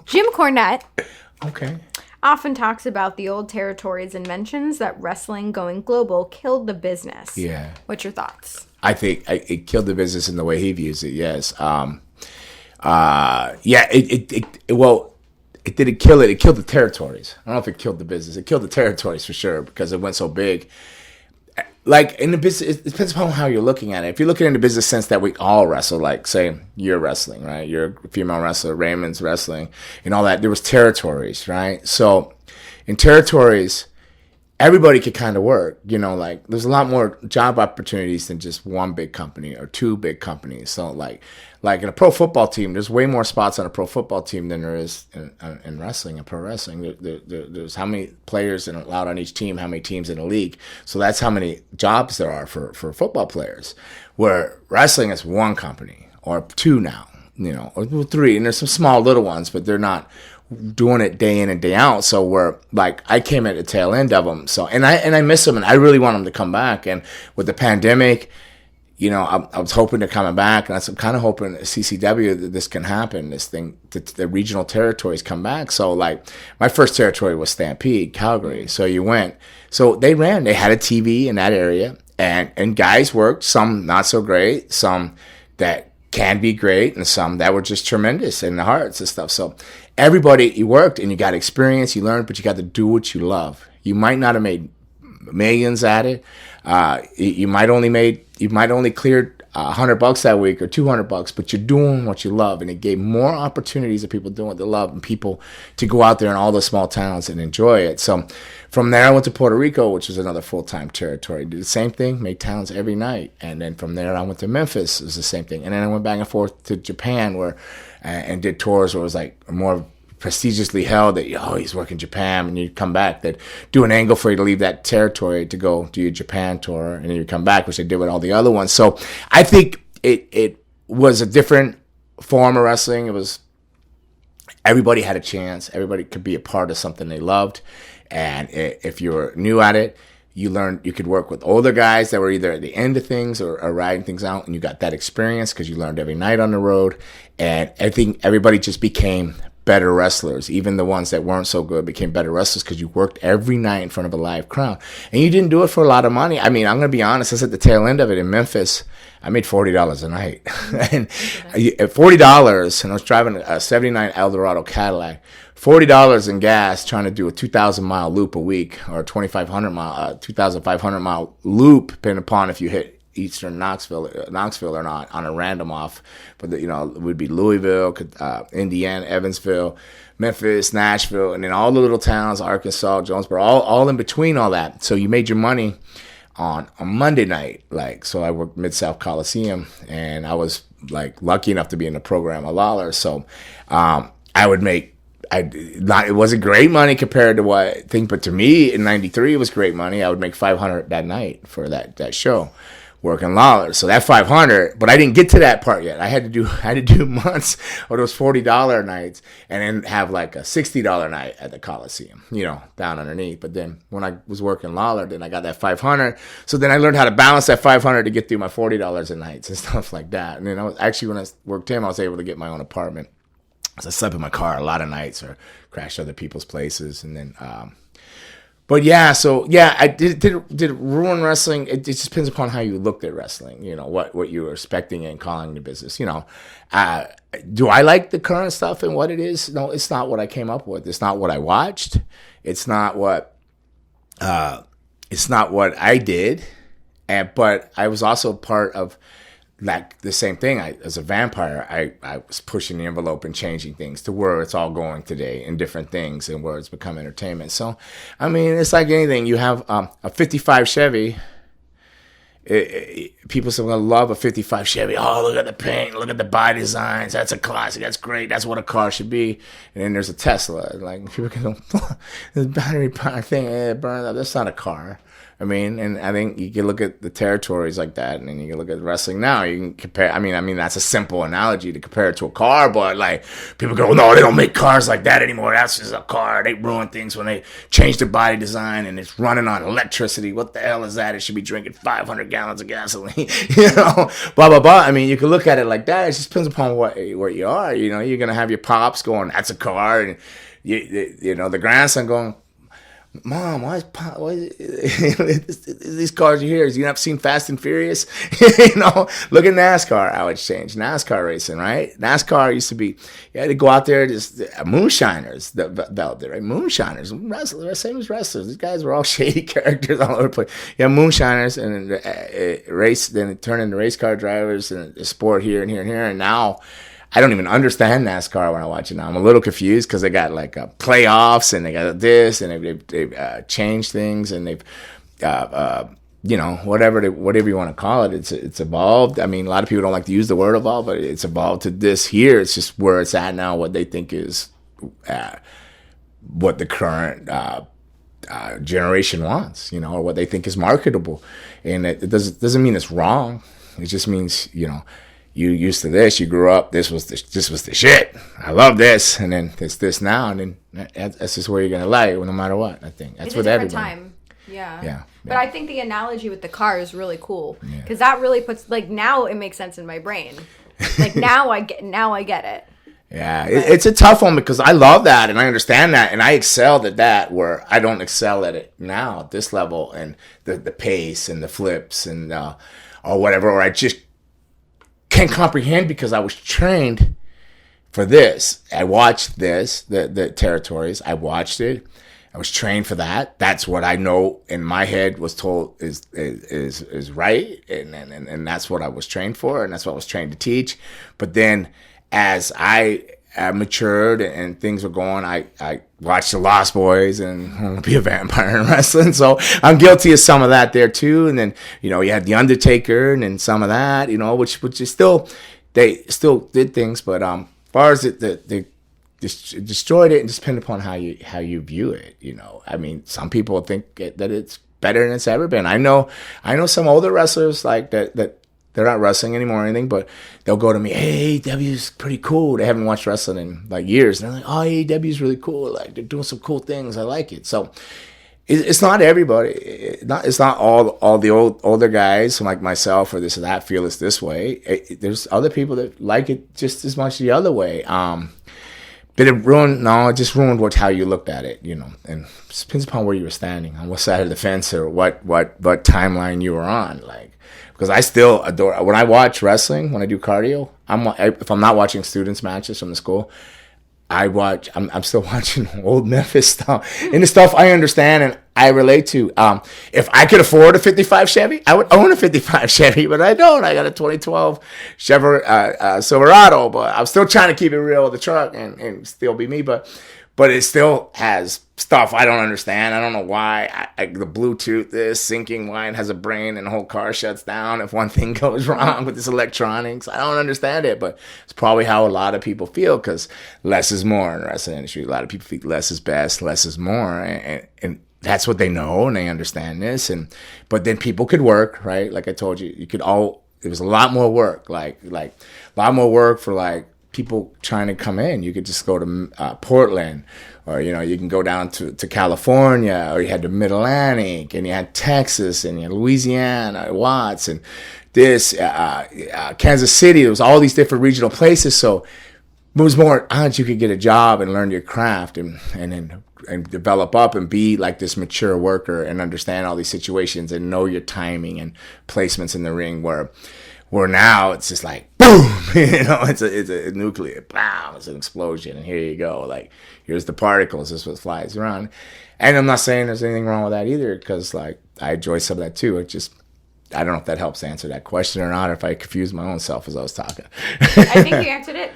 Jim Cornette Okay. often talks about the old territories and mentions that wrestling going global killed the business. Yeah. What's your thoughts? I think it killed the business in the way he views it. Yes. Well, it didn't kill it. It killed the territories. I don't know if it killed the business. It killed the territories for sure because it went so big. Like in the business, it depends upon how you're looking at it. If you're looking in the business sense that we all wrestle, like say you're wrestling, right? You're a female wrestler, Raymond's wrestling, and all that. There was territories, right? So in territories, everybody could kind of work, like there's a lot more job opportunities than just one big company or two big companies. So like in a pro football team, there's way more spots on a pro football team than there is in wrestling and pro wrestling. There's how many players allowed on each team, how many teams in the league. So that's how many jobs there are for football players. Where wrestling is one company or two now, or three. And there's some small little ones, but they're not doing it day in and day out. So we're like, I came at the tail end of them. So, and I miss them and I really want them to come back. And with the pandemic, I was hoping they're coming back, and I'm kind of hoping at CCW that this can happen, this thing, that the regional territories come back. So, like, my first territory was Stampede, Calgary. So you went. So they had a TV in that area, and guys worked, some not so great, some that can be great, and some that were just tremendous in the hearts and stuff. So everybody, you worked, and you got experience, you learned, but you got to do what you love. You might not have made millions at it. You might only cleared $100 that week or $200, but you're doing what you love, and it gave more opportunities of people doing what they love and people to go out there in all the small towns and enjoy it. So from there, I went to Puerto Rico, which was another full-time territory. Did the same thing, made towns every night, and then from there, I went to Memphis. It was the same thing, and then I went back and forth to Japan, and did tours where it was like more prestigiously held that he's working Japan, and you come back, they'd do an angle for you to leave that territory to go do your Japan tour, and then you come back, which they did with all the other ones. So I think it was a different form of wrestling. It was, everybody had a chance, everybody could be a part of something they loved, and if you were new at it, you learned you could work with older guys that were either at the end of things or riding things out, and you got that experience because you learned every night on the road. And I think everybody just became better wrestlers. Even the ones that weren't so good became better wrestlers because you worked every night in front of a live crowd. And you didn't do it for a lot of money. I mean, I'm going to be honest, I was at the tail end of it in Memphis. I made $40 a night. And at $40, and I was driving a 79 Eldorado Cadillac, $40 in gas trying to do a 2,000-mile loop a week, or a 2,500-mile loop, depending upon if you hit Eastern Knoxville or not on a random off, but it would be Louisville, Indiana, Evansville, Memphis, Nashville, and then all the little towns, Arkansas, Jonesboro, all in between all that. So you made your money on a Monday night, so I worked Mid-South Coliseum, and I was lucky enough to be in the program of Lawler. So I would make. It wasn't great money compared to what I think, but to me in '93 it was great money. I would make $500 that night for that show, working Lawler. So that $500, but I didn't get to that part yet. I had to do months of those $40 nights, and then have like a $60 night at the Coliseum, down underneath. But then when I was working Lawler, then I got that $500. So then I learned how to balance that $500 to get through my $40 a night and stuff like that. And then when I worked him, I was able to get my own apartment. So I slept in my car a lot of nights or crashed other people's places. And then, but yeah, so yeah, I did it ruin wrestling? It just depends upon how you looked at wrestling, what you were expecting and calling the business. Do I like the current stuff and what it is? No, it's not what I came up with. It's not what I watched. It's not what I did. But I was also part of the same thing. As a vampire, I was pushing the envelope and changing things to where it's all going today in different things and where it's become entertainment. So, I mean, it's like anything. You have a 55 Chevy. People say, well, I love a 55 Chevy. Oh, look at the paint. Look at the body designs. That's a classic. That's great. That's what a car should be. And then there's a Tesla. Like, people can go, this battery power thing, it burns up. That's not a car. I mean, and I think you can look at the territories like that, and then you can look at wrestling now. You can compare. I mean, that's a simple analogy to compare it to a car, but like people go, no, they don't make cars like that anymore. That's just a car. They ruin things when they change the body design and it's running on electricity. What the hell is that? It should be drinking 500 gallons of gasoline, blah blah blah. I mean, you can look at it like that. It just depends upon where you are. You're gonna have your pops going, that's a car, and the grandson going, Mom, why is these cars are here? You not seen Fast and Furious? Look at NASCAR, how it's changed. NASCAR racing, right? NASCAR used to be, you had to go out there, just moonshiners, developed it, right? Moonshiners, wrestlers, same as wrestlers. These guys were all shady characters all over the place. Yeah, moonshiners, and then it turned into race car drivers, and the sport here and here and here, and now I don't even understand NASCAR when I watch it now. I'm a little confused because they got like playoffs and they got this and they've changed things and they've whatever you want to call it. It's evolved. I mean, a lot of people don't like to use the word evolve, but it's evolved to this here. It's just where it's at now. What they think is what the current generation wants, or what they think is marketable, and it doesn't mean it's wrong. It just means you used to this, you grew up, this was the shit. I love this, and then it's this now, and then that's just where you're gonna lie, no matter what. I think that's it's with a different everybody. Time. Yeah. Yeah. But I think the analogy with the car is really cool because that really puts now it makes sense in my brain. Like now I get it. Yeah, it's a tough one because I love that and I understand that and I excelled at that where I don't excel at it now at this level, and the pace and the flips and or whatever, or I just can't comprehend because I was trained for this. I watched this, the territories. I watched it. I was trained for that. That's what I know in my head was told is right, and that's what I was trained for, and that's what I was trained to teach. But then, as I matured and things were going, I watched The Lost Boys and I want to be a vampire in wrestling. So I'm guilty of some of that there too. And then, you had The Undertaker and then some of that, which is still, they still did things. But as far as they destroyed it and just depended upon how you view it, I mean, some people think that it's better than it's ever been. I know some older wrestlers like that they're not wrestling anymore or anything, but they'll go to me, hey, AEW's pretty cool. They haven't watched wrestling in like years. And they're like, oh, AEW's really cool. Like they're doing some cool things. I like it. So it's not everybody. It's not all the older guys like myself or this or that feel it's this way. There's other people that like it just as much the other way. But it just ruined how you looked at it, and it depends upon where you were standing, on what side of the fence or what timeline you were on, like. Because I still adore, when I watch wrestling, when I do cardio, if I'm not watching students' matches from the school, I'm still watching old Memphis stuff. And the stuff I understand and I relate to. If I could afford a 55 Chevy, I would own a 55 Chevy, but I don't. I got a 2012 Chevy Silverado, but I'm still trying to keep it real with the truck and still be me. But it still has stuff I don't understand. I don't know why. The Bluetooth, this syncing line has a brain and the whole car shuts down if one thing goes wrong with this electronics. I don't understand it, but it's probably how a lot of people feel because less is more in the wrestling industry. A lot of people think less is best, less is more, and that's what they know and they understand this. But then people could work, right? Like I told you, it was a lot more work, like a lot more work for like people trying to come in. You could just go to Portland, or you can go down to California, or you had the Mid-Atlantic, and you had Texas, and you had Louisiana, Watts, and this Kansas City. There was all these different regional places, so it was more odds you could get a job and learn your craft and develop up and be like this mature worker and understand all these situations and know your timing and placements in the ring. Where now it's just like boom, it's a nuclear, bam, it's an explosion, and here you go. Like here's the particles, this is what flies around. And I'm not saying there's anything wrong with that either, because like I enjoy some of that too. I don't know if that helps answer that question or not, or if I confused my own self as I was talking. I think you answered it.